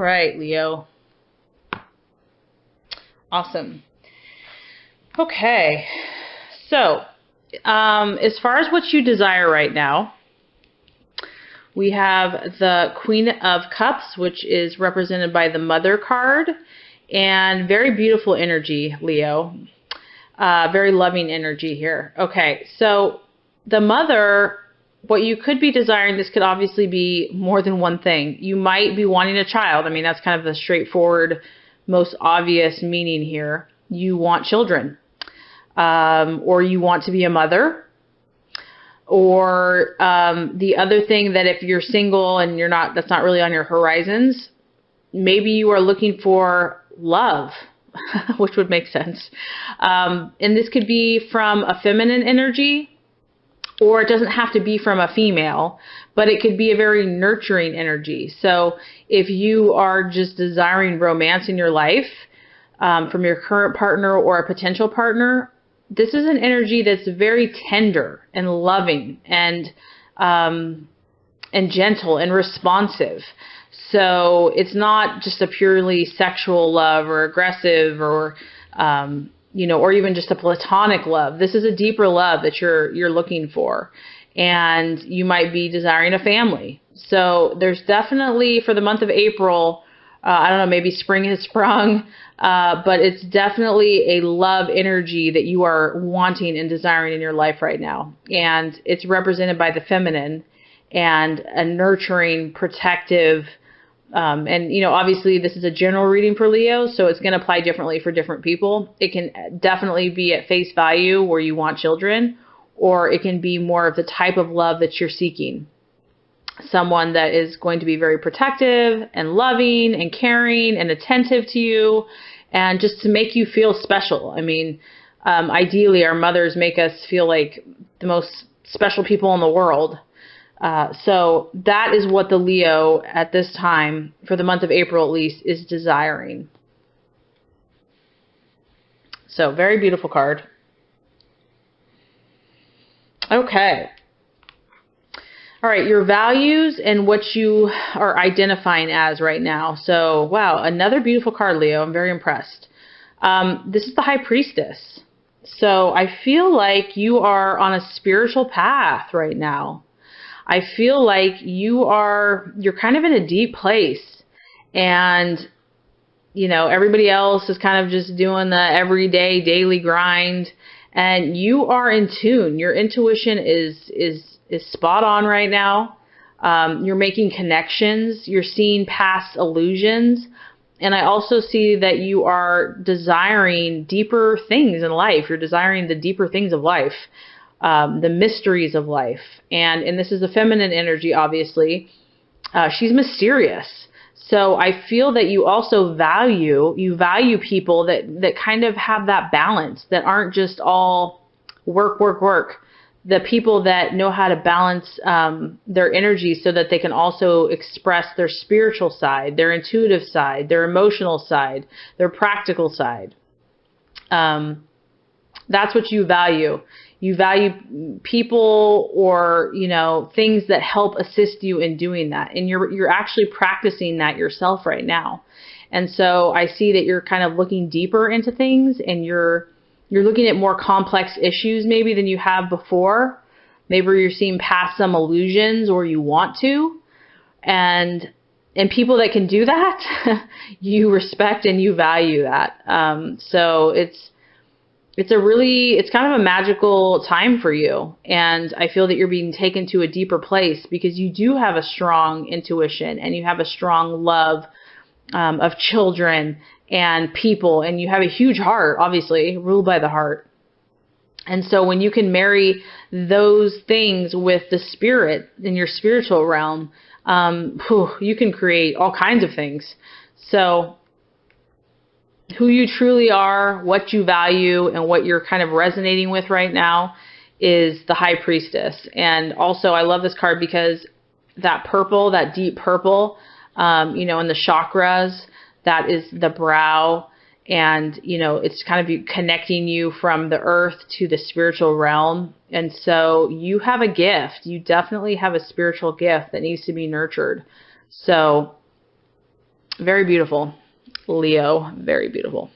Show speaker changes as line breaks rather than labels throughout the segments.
right, Leo. Awesome. Okay. So, as far as what you desire right now, we have the Queen of Cups, which is represented by the Mother card, and very beautiful energy, Leo. Very loving energy here. Okay, so the Mother, what you could be desiring, this could obviously be more than one thing. You might be wanting a child. I mean, that's kind of the straightforward, most obvious meaning here. You want children, or you want to be a mother. Or the other thing, that if you're single and that's not really on your horizons, maybe you are looking for love, which would make sense. And this could be from a feminine energy, or it doesn't have to be from a female, but it could be a very nurturing energy. So if you are just desiring romance in your life from your current partner or a potential partner, this is an energy that's very tender and loving and gentle and responsive. So it's not just a purely sexual love or aggressive or or even just a platonic love. This is a deeper love that you're looking for, and you might be desiring a family. So there's definitely, for the month of April, I don't know, maybe spring has sprung, but it's definitely a love energy that you are wanting and desiring in your life right now. And it's represented by the feminine and a nurturing, protective, and obviously this is a general reading for Leo, so it's going to apply differently for different people. It can definitely be at face value where you want children, or it can be more of the type of love that you're seeking. Someone that is going to be very protective and loving and caring and attentive to you, and just to make you feel special. I mean, ideally, our mothers make us feel like the most special people in the world. So that is what the Leo at this time, for the month of April at least, is desiring. So very beautiful card. Okay. All right, your values and what you are identifying as right now. So, wow, another beautiful card, Leo. I'm very impressed. This is the High Priestess. So I feel like you are on a spiritual path right now. I feel like you're kind of in a deep place, and everybody else is kind of just doing the everyday daily grind, and you are in tune. Your intuition is spot on right now. You're making connections. You're seeing past illusions. And I also see that you are desiring deeper things in life. You're desiring the deeper things of life, the mysteries of life. And this is a feminine energy, obviously. She's mysterious. So I feel that you also value people that kind of have that balance, that aren't just all work, work, work. The people that know how to balance their energy so that they can also express their spiritual side, their intuitive side, their emotional side, their practical side. That's what you value. You value people or, things that help assist you in doing that. And you're actually practicing that yourself right now. And so I see that you're kind of looking deeper into things, and you're looking at more complex issues maybe than you have before. Maybe you're seeing past some illusions, or you want to. And people that can do that, you respect and you value that. So it's kind of a magical time for you. And I feel that you're being taken to a deeper place because you do have a strong intuition, and you have a strong love of children and people, and you have a huge heart, obviously, ruled by the heart. And so when you can marry those things with the spirit in your spiritual realm, you can create all kinds of things. So who you truly are, what you value, and what you're kind of resonating with right now is the High Priestess. And also, I love this card because that purple, that deep purple, in the chakras, that is the brow, and it's kind of connecting you from the earth to the spiritual realm. And so you have a gift. You definitely have a spiritual gift that needs to be nurtured. So Very beautiful, Leo. Very beautiful.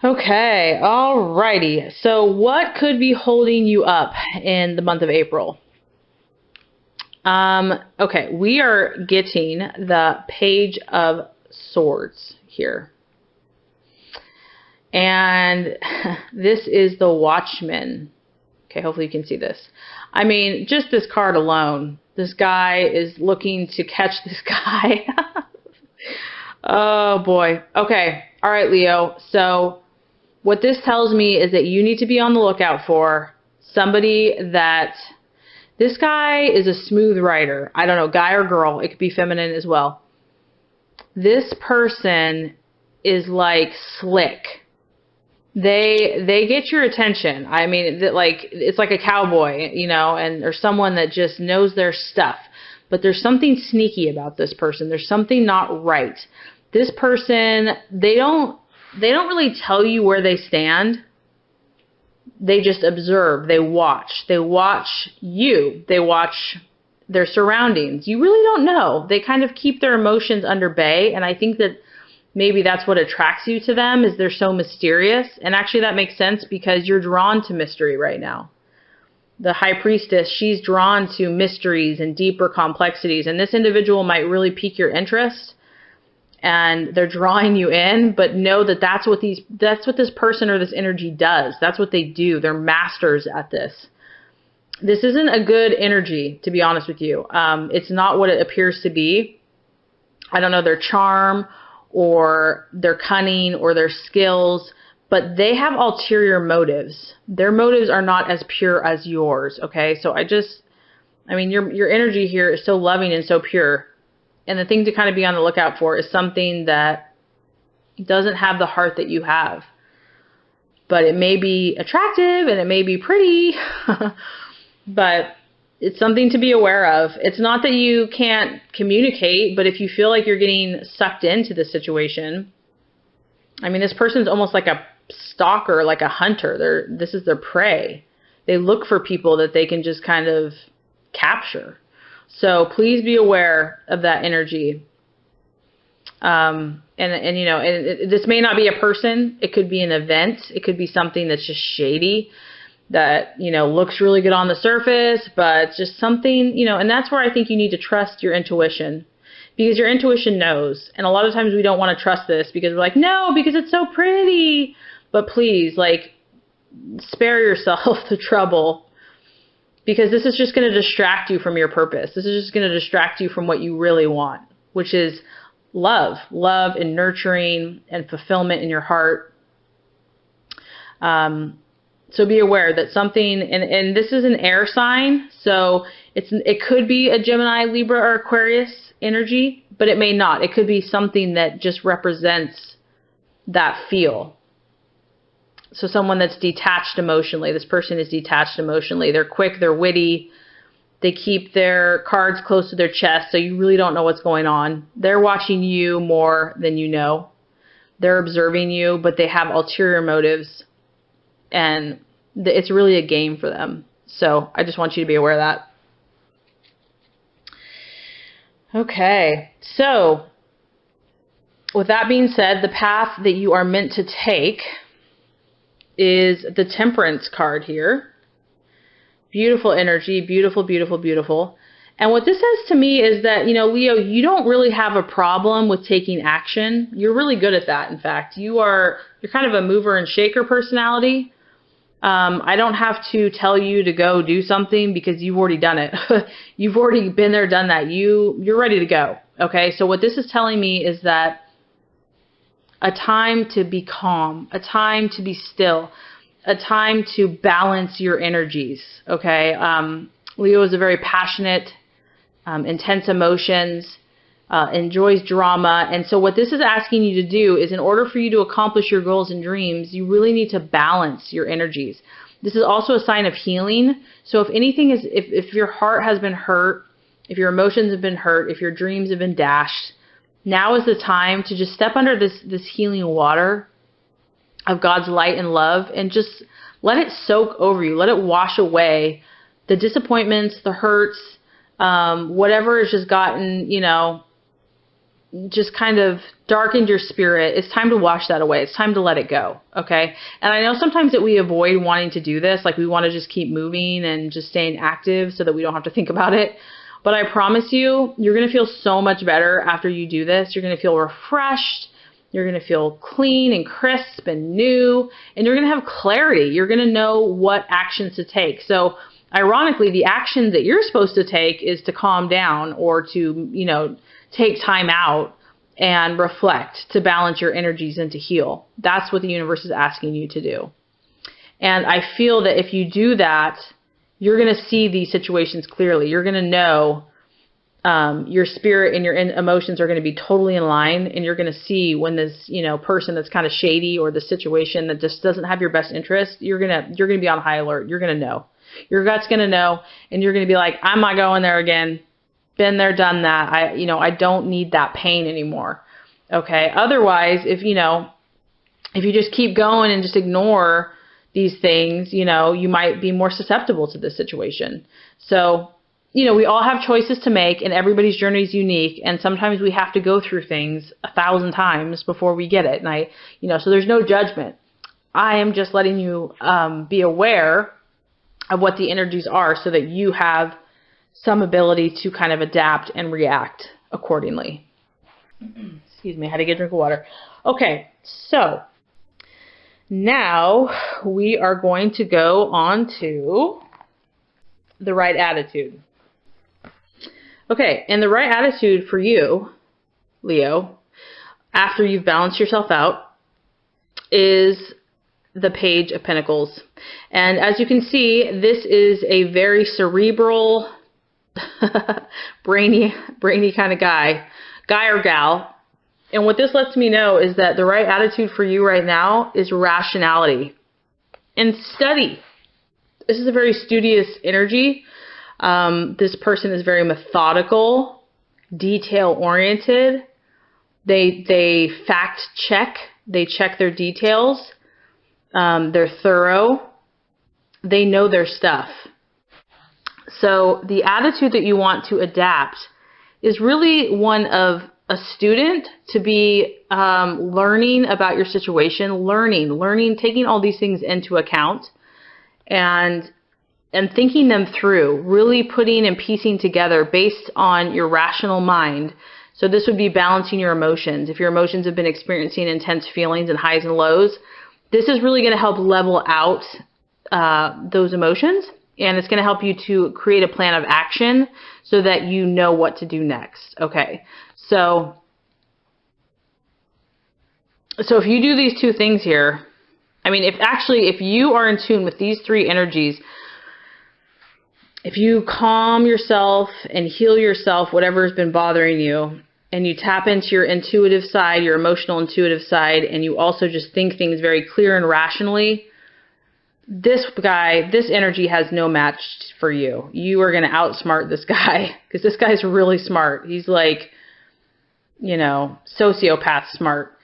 Okay, alrighty. So what could be holding you up in the month of April? Okay, we are getting the Page of Swords here. And this is the Watchman. Okay, hopefully you can see this. I mean, just this card alone. This guy is looking to catch this guy. Oh, boy. Okay. All right, Leo. So what this tells me is that you need to be on the lookout for somebody that... This guy is a smooth rider. I don't know, guy or girl. It could be feminine as well. This person is like slick. They get your attention. I mean, it's like a cowboy, you know, and or someone that just knows their stuff. But there's something sneaky about this person. There's something not right. This person, they don't really tell you where they stand. They just observe. They watch. They watch you. They watch their surroundings. You really don't know. They kind of keep their emotions under bay, and I think that maybe that's what attracts you to them, is they're so mysterious. And actually that makes sense because you're drawn to mystery right now. The High Priestess, she's drawn to mysteries and deeper complexities, and this individual might really pique your interest, and they're drawing you in, but know that that's what this person or this energy does. That's what they do. They're masters at this. This isn't a good energy, to be honest with you. It's not what it appears to be. I don't know their charm or their cunning or their skills, but they have ulterior motives. Their motives are not as pure as yours, okay? So I mean, your energy here is so loving and so pure. And the thing to kind of be on the lookout for is something that doesn't have the heart that you have. But it may be attractive and it may be pretty, but it's something to be aware of. It's not that you can't communicate, but if you feel like you're getting sucked into this situation, I mean, this person's almost like a stalker, like a hunter. This is their prey. They look for people that they can just kind of capture. So please be aware of that energy. And you know, this may not be a person. It could be an event. It could be something that's just shady that, you know, looks really good on the surface, but just something, you know, and that's where I think you need to trust your intuition, because your intuition knows. And a lot of times we don't want to trust this because we're like, no, because it's so pretty. But please, like, spare yourself the trouble, because this is just going to distract you from your purpose. This is just going to distract you from what you really want, which is love and nurturing and fulfillment in your heart. So be aware that something, and this is an air sign, so it could be a Gemini, Libra, or Aquarius energy, but it may not. It could be something that just represents that feel. So someone that's detached emotionally. This person is detached emotionally. They're quick, they're witty. They keep their cards close to their chest, so you really don't know what's going on. They're watching you more than you know. They're observing you, but they have ulterior motives. And it's really a game for them. So I just want you to be aware of that. Okay, so with that being said, the path that you are meant to take is the Temperance card here. Beautiful energy, beautiful, beautiful, beautiful. And what this says to me is that, you know, Leo, you don't really have a problem with taking action. You're really good at that, in fact. You're kind of a mover and shaker personality. I don't have to tell you to go do something because you've already done it. You've already been there, done that. You're ready to go. Okay, so what this is telling me is that a time to be calm, a time to be still, a time to balance your energies. Okay, Leo is a very passionate, intense emotions, enjoys drama. And so what this is asking you to do is, in order for you to accomplish your goals and dreams, you really need to balance your energies. This is also a sign of healing. So if anything is, if your heart has been hurt, if your emotions have been hurt, if your dreams have been dashed, now is the time to just step under this healing water of God's light and love and just let it soak over you. Let it wash away the disappointments, the hurts, whatever has just gotten, you know, just kind of darkened your spirit, it's time to wash that away. It's time to let it go. Okay. And I know sometimes that we avoid wanting to do this. Like we want to just keep moving and just staying active so that we don't have to think about it. But I promise you, you're going to feel so much better after you do this. You're going to feel refreshed. You're going to feel clean and crisp and new, and you're going to have clarity. You're going to know what actions to take. So ironically, the action that you're supposed to take is to calm down or to, take time out and reflect, to balance your energies and to heal. That's what the universe is asking you to do. And I feel that if you do that, you're going to see these situations clearly. You're going to know your spirit and your emotions are going to be totally in line, and you're going to see when this, person that's kind of shady or the situation that just doesn't have your best interest, you're going to be on high alert. You're going to know. Your gut's going to know, and you're going to be like, I'm not going there again. Been there, done that. I don't need that pain anymore. Okay. Otherwise, if you just keep going and just ignore these things, you might be more susceptible to this situation. So, we all have choices to make, and everybody's journey is unique. And sometimes we have to go through things 1,000 times before we get it. And so there's no judgment. I am just letting you be aware of what the energies are so that you have some ability to kind of adapt and react accordingly. Excuse me, I had to get a drink of water. Okay, so now we are going to go on to the right attitude. Okay, and the right attitude for you, Leo, after you've balanced yourself out, is the Page of Pentacles. And as you can see, this is a very cerebral, brainy kind of guy or gal. And what this lets me know is that the right attitude for you right now is rationality and study. This is a very studious energy. This person is very methodical, detail oriented. They fact check. They check their details. They're thorough. They know their stuff. So the attitude that you want to adapt is really one of a student, to be learning about your situation, learning, taking all these things into account and thinking them through, really putting and piecing together based on your rational mind. So this would be balancing your emotions. If your emotions have been experiencing intense feelings and highs and lows, this is really going to help level out those emotions. And it's going to help you to create a plan of action so that you know what to do next. Okay. So if you do these two things here, if you are in tune with these three energies, if you calm yourself and heal yourself, whatever has been bothering you, and you tap into your intuitive side, your emotional intuitive side, and you also just think things very clear and rationally, this energy has no match for you. You are going to outsmart this guy, because this guy's really smart. He's like, sociopath smart.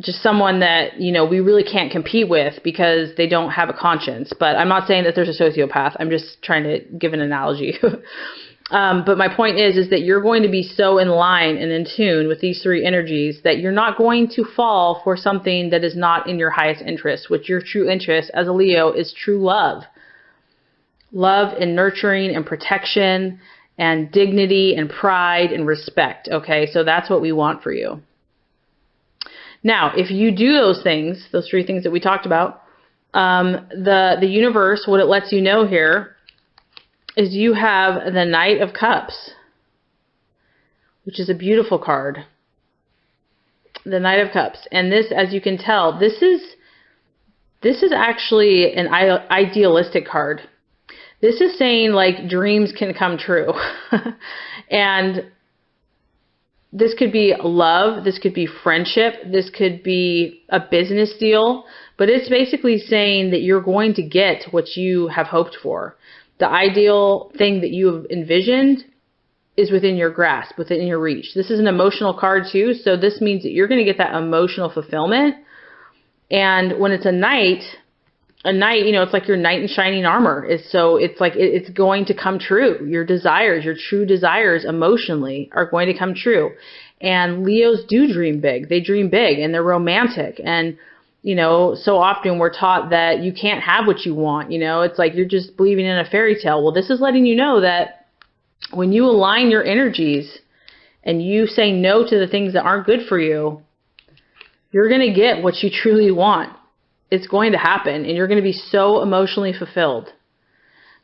Just someone that, we really can't compete with because they don't have a conscience. But I'm not saying that there's a sociopath. I'm just trying to give an analogy. But my point is that you're going to be so in line and in tune with these three energies that you're not going to fall for something that is not in your highest interest, which your true interest as a Leo is true love. Love and nurturing and protection and dignity and pride and respect. Okay, so that's what we want for you. Now, if you do those things, those three things that we talked about, the universe, what it lets you know here is you have the Knight of Cups, which is a beautiful card. The Knight of Cups. And this, as you can tell, this is actually an idealistic card. This is saying like dreams can come true. And this could be love, this could be friendship, this could be a business deal, but it's basically saying that you're going to get what you have hoped for. The ideal thing that you have envisioned is within your grasp, within your reach. This is an emotional card too, so this means that you're going to get that emotional fulfillment. And when it's a knight, a knight, it's like your knight in shining armor. It's like it's going to come true. Your desires, your true desires emotionally are going to come true. And Leos do dream big. They dream big and they're romantic. And, so often we're taught that you can't have what you want. It's like you're just believing in a fairy tale. Well, this is letting you know that when you align your energies and you say no to the things that aren't good for you, you're going to get what you truly want. It's going to happen, and you're going to be so emotionally fulfilled.